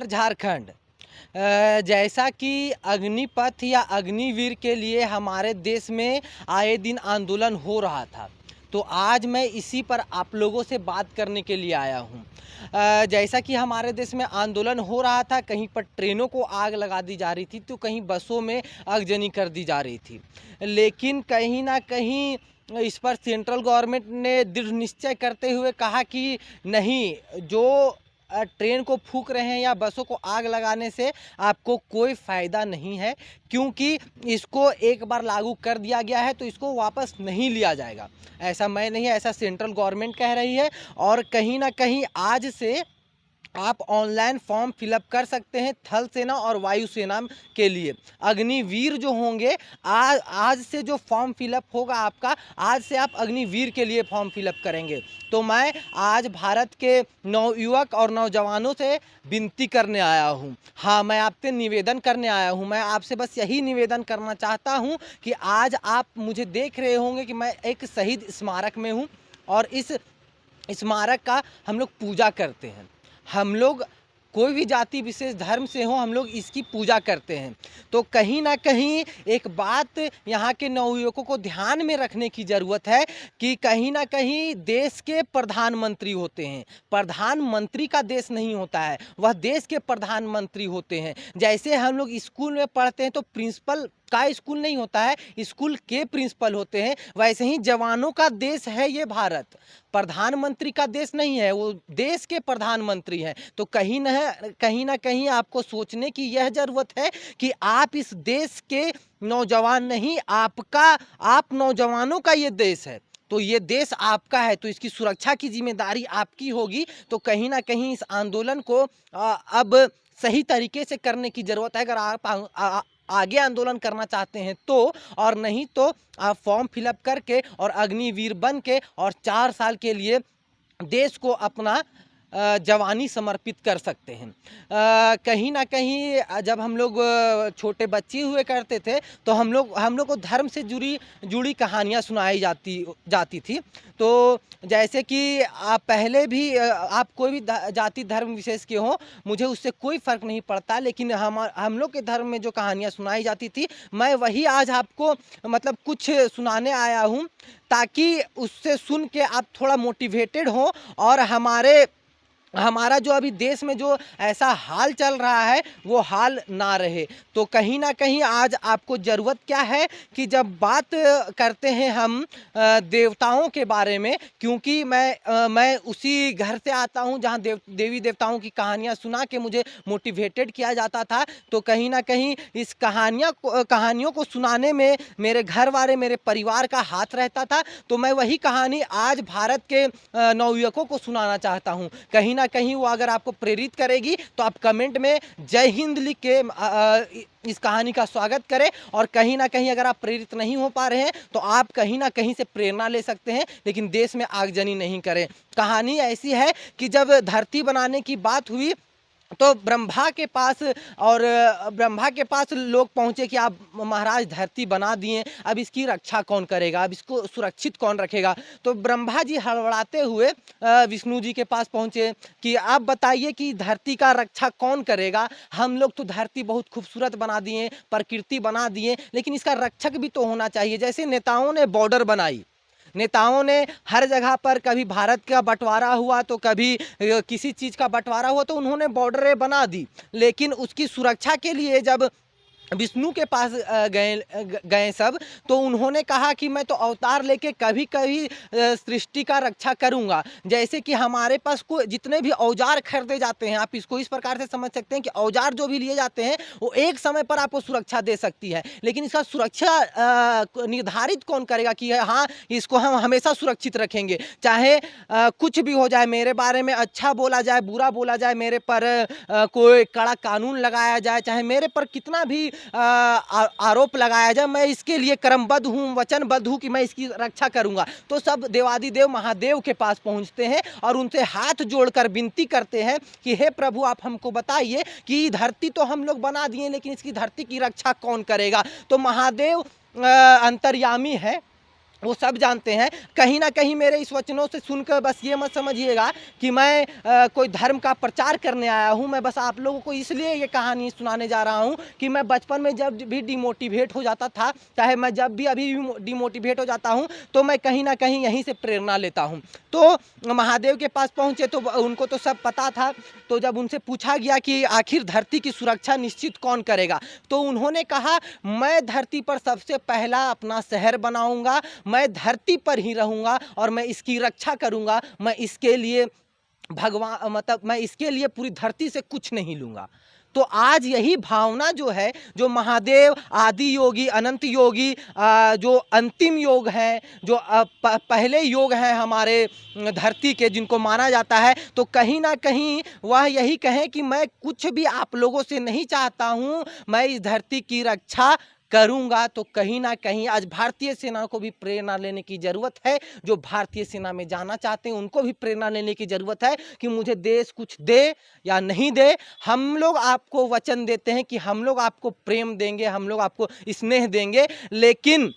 झारखंड। जैसा कि अग्निपथ या अग्निवीर के लिए हमारे देश में आए दिन आंदोलन हो रहा था, तो आज मैं इसी पर आप लोगों से बात करने के लिए आया हूँ। जैसा कि हमारे देश में आंदोलन हो रहा था, कहीं पर ट्रेनों को आग लगा दी जा रही थी, तो कहीं बसों में आगजनी कर दी जा रही थी। लेकिन कहीं ना कहीं इस पर सेंट्रल गवर्नमेंट ने दृढ़ निश्चय करते हुए कहा कि नहीं, जो ट्रेन को फूंक रहे हैं या बसों को आग लगाने से आपको कोई फ़ायदा नहीं है, क्योंकि इसको एक बार लागू कर दिया गया है तो इसको वापस नहीं लिया जाएगा। ऐसा मैं नहीं, ऐसा सेंट्रल गवर्नमेंट कह रही है। और कहीं ना कहीं आज से आप ऑनलाइन फॉर्म फिलअप कर सकते हैं थल सेना और वायु सेना के लिए। अग्निवीर जो होंगे, आज से जो फॉर्म फिलअप होगा आपका, आज से आप अग्निवीर के लिए फॉर्म फिलअप करेंगे। तो मैं आज भारत के नवयुवक और नौजवानों से विनती करने आया हूँ। हाँ, मैं आपसे निवेदन करने आया हूँ। मैं आपसे बस यही निवेदन करना चाहता हूँ कि आज आप मुझे देख रहे होंगे कि मैं एक शहीद स्मारक में हूँ और इस स्मारक का हम लोग पूजा करते हैं। हम लोग कोई भी जाति विशेष धर्म से हो, हम लोग इसकी पूजा करते हैं। तो कहीं ना कहीं एक बात यहाँ के नवयुवकों को ध्यान में रखने की ज़रूरत है कि कहीं ना कहीं देश के प्रधानमंत्री होते हैं, प्रधानमंत्री का देश नहीं होता है, वह देश के प्रधानमंत्री होते हैं। जैसे हम लोग स्कूल में पढ़ते हैं तो प्रिंसिपल का स्कूल नहीं होता है, स्कूल के प्रिंसिपल होते हैं। वैसे ही जवानों का देश है ये भारत, प्रधानमंत्री का देश नहीं है, वो देश के प्रधानमंत्री हैं। तो कहीं ना कहीं आपको सोचने की यह ज़रूरत है कि आप इस देश के नौजवान नहीं, आप नौजवानों का ये देश है। तो ये देश आपका है, तो इसकी सुरक्षा की जिम्मेदारी आपकी होगी। तो कहीं ना कहीं इस आंदोलन को अब सही तरीके से करने की ज़रूरत है। अगर आप आगे आंदोलन करना चाहते हैं तो, और नहीं तो आप फॉर्म फिलअप करके और अग्निवीर बन के और 4 साल के लिए देश को अपना जवानी समर्पित कर सकते हैं। कहीं ना कहीं जब हम लोग छोटे बच्चे हुए करते थे तो हम लोग को धर्म से जुड़ी कहानियाँ सुनाई जाती थी। तो जैसे कि आप पहले भी आप कोई भी जाति धर्म विशेष के हों, मुझे उससे कोई फ़र्क नहीं पड़ता, लेकिन हम लोग के धर्म में जो कहानियाँ सुनाई जाती थी, मैं वही आज आपको मतलब कुछ सुनाने आया हूँ, ताकि उससे सुन के आप थोड़ा मोटिवेटेड हों और हमारा जो अभी देश में जो ऐसा हाल चल रहा है वो हाल ना रहे। तो कहीं ना कहीं आज आपको ज़रूरत क्या है कि जब बात करते हैं हम देवताओं के बारे में, क्योंकि मैं उसी घर से आता हूं जहां देवी देवताओं की कहानियां सुना के मुझे मोटिवेटेड किया जाता था। तो कहीं ना कहीं इस कहानियों को सुनाने में मेरे घर वाले, मेरे परिवार का हाथ रहता था। तो मैं वही कहानी आज भारत के नवयुवकों को सुनाना चाहता हूँ। कहीं ना कहीं वो अगर आपको प्रेरित करेगी तो आप कमेंट में जय हिंद लिख के इस कहानी का स्वागत करें। और कहीं ना कहीं अगर आप प्रेरित नहीं हो पा रहे हैं तो आप कहीं ना कहीं से प्रेरणा ले सकते हैं, लेकिन देश में आगजनी नहीं करें। कहानी ऐसी है कि जब धरती बनाने की बात हुई तो ब्रह्मा के पास लोग पहुंचे कि आप महाराज धरती बना दिए, अब इसकी रक्षा कौन करेगा, अब इसको सुरक्षित कौन रखेगा। तो ब्रह्मा जी हड़बड़ाते हुए विष्णु जी के पास पहुंचे कि आप बताइए कि धरती का रक्षा कौन करेगा। हम लोग तो धरती बहुत खूबसूरत बना दिए, प्रकृति बना दिए, लेकिन इसका रक्षक भी तो होना चाहिए। जैसे नेताओं ने बॉर्डर बनाई, नेताओं ने हर जगह पर, कभी भारत का बंटवारा हुआ तो कभी किसी चीज़ का बंटवारा हुआ, तो उन्होंने बॉर्डरें बना दी। लेकिन उसकी सुरक्षा के लिए जब विष्णु के पास गए सब, तो उन्होंने कहा कि मैं तो अवतार लेके कभी कभी सृष्टि का रक्षा करूंगा। जैसे कि हमारे पास जितने भी औजार खरीदे जाते हैं, आप इसको इस प्रकार से समझ सकते हैं कि औजार जो भी लिए जाते हैं वो एक समय पर आपको सुरक्षा दे सकती है, लेकिन इसका सुरक्षा निर्धारित कौन करेगा कि हाँ इसको हम हमेशा सुरक्षित रखेंगे। चाहे कुछ भी हो जाए, मेरे बारे में अच्छा बोला जाए, बुरा बोला जाए, मेरे पर कोई कड़ा कानून लगाया जाए, चाहे मेरे पर कितना भी आरोप लगाया जाए, मैं इसके लिए कर्मबद्ध हूँ, वचनबद्ध हूँ कि मैं इसकी रक्षा करूंगा। तो सब देवादिदेव महादेव के पास पहुंचते हैं और उनसे हाथ जोड़कर विनती करते हैं कि हे प्रभु, आप हमको बताइए कि धरती तो हम लोग बना दिए, लेकिन इसकी धरती की रक्षा कौन करेगा। तो महादेव अंतर्यामी है, वो सब जानते हैं। कहीं ना कहीं मेरे इस वचनों से सुनकर बस ये मत समझिएगा कि मैं कोई धर्म का प्रचार करने आया हूँ। मैं बस आप लोगों को इसलिए ये कहानी सुनाने जा रहा हूँ कि मैं बचपन में जब भी डिमोटिवेट हो जाता था, चाहे मैं जब भी अभी भी डिमोटिवेट हो जाता हूँ, तो मैं कहीं ना कहीं यहीं से प्रेरणा लेता हूँ। तो महादेव के पास पहुँचे तो उनको तो सब पता था। तो जब उनसे पूछा गया कि आखिर धरती की सुरक्षा निश्चित कौन करेगा, तो उन्होंने कहा, मैं धरती पर सबसे पहला अपना शहर बनाऊंगा, मैं धरती पर ही रहूंगा और मैं इसकी रक्षा करूंगा। मैं इसके लिए भगवान मतलब मैं इसके लिए पूरी धरती से कुछ नहीं लूंगा। तो आज यही भावना जो है, जो महादेव आदि योगी अनंत योगी जो अंतिम योग हैं, जो पहले योग हैं हमारे धरती के, जिनको माना जाता है, तो कहीं ना कहीं वह यही कहें कि मैं कुछ भी आप लोगों से नहीं चाहता हूं, मैं इस धरती की रक्षा करूंगा। तो कहीं ना कहीं आज भारतीय सेना को भी प्रेरणा लेने की ज़रूरत है। जो भारतीय सेना में जाना चाहते हैं उनको भी प्रेरणा लेने की ज़रूरत है कि मुझे देश कुछ दे या नहीं दे, हम लोग आपको वचन देते हैं कि हम लोग आपको प्रेम देंगे, हम लोग आपको स्नेह देंगे। लेकिन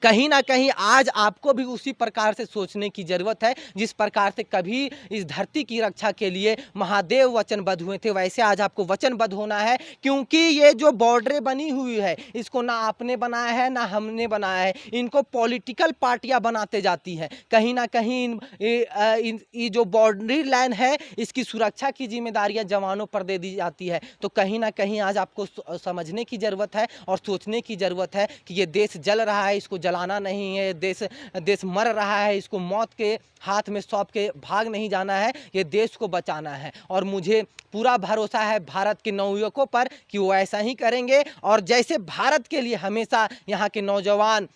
कहीं ना कहीं आज आपको भी उसी प्रकार से सोचने की ज़रूरत है जिस प्रकार से कभी इस धरती की रक्षा के लिए महादेव वचनबद्ध हुए थे, वैसे आज आपको वचनबद्ध होना है। क्योंकि ये जो बॉर्डरें बनी हुई है, इसको ना आपने बनाया है ना हमने बनाया है, इनको पॉलिटिकल पार्टियां बनाते जाती हैं। कहीं ना कहीं ये जो बाउंड्री लाइन है, इसकी सुरक्षा की जिम्मेदारियां जवानों पर दे दी जाती है। तो कहीं ना कहीं आज आपको समझने की ज़रूरत है और सोचने की ज़रूरत है कि ये देश जल रहा है, इसको जलाना नहीं है। देश मर रहा है, इसको मौत के हाथ में सौंप के भाग नहीं जाना है, ये देश को बचाना है। और मुझे पूरा भरोसा है भारत के नवयुवकों पर कि वो ऐसा ही करेंगे। और जैसे भारत के लिए हमेशा यहाँ के नौजवान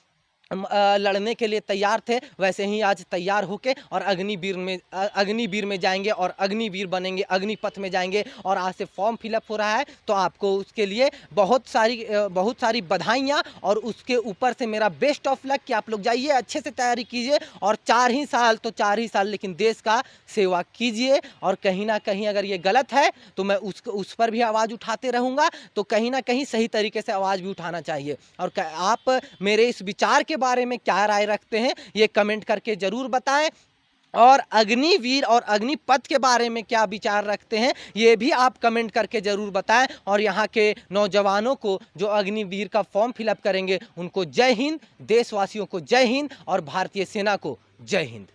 लड़ने के लिए तैयार थे, वैसे ही आज तैयार होके और अग्निवीर में जाएंगे और अग्निवीर बनेंगे, अग्निपथ में जाएंगे। और आज से फॉर्म फिलअप हो रहा है, तो आपको उसके लिए बहुत सारी बधाइयाँ और उसके ऊपर से मेरा बेस्ट ऑफ लक कि आप लोग जाइए, अच्छे से तैयारी कीजिए और 4 ही साल लेकिन देश का सेवा कीजिए। और कहीं ना कहीं अगर ये गलत है तो मैं उस पर भी आवाज़ उठाते रहूँगा। तो कहीं ना कहीं सही तरीके से आवाज़ भी उठाना चाहिए। और आप मेरे इस विचार के बारे में क्या राय रखते हैं, ये कमेंट करके ज़रूर बताएं। और अग्निवीर और अग्निपथ के बारे में क्या विचार रखते हैं, ये भी आप कमेंट करके ज़रूर बताएं। और यहाँ के नौजवानों को जो अग्निवीर का फॉर्म फिलअप करेंगे, उनको जय हिंद, देशवासियों को जय हिंद और भारतीय सेना को जय हिंद।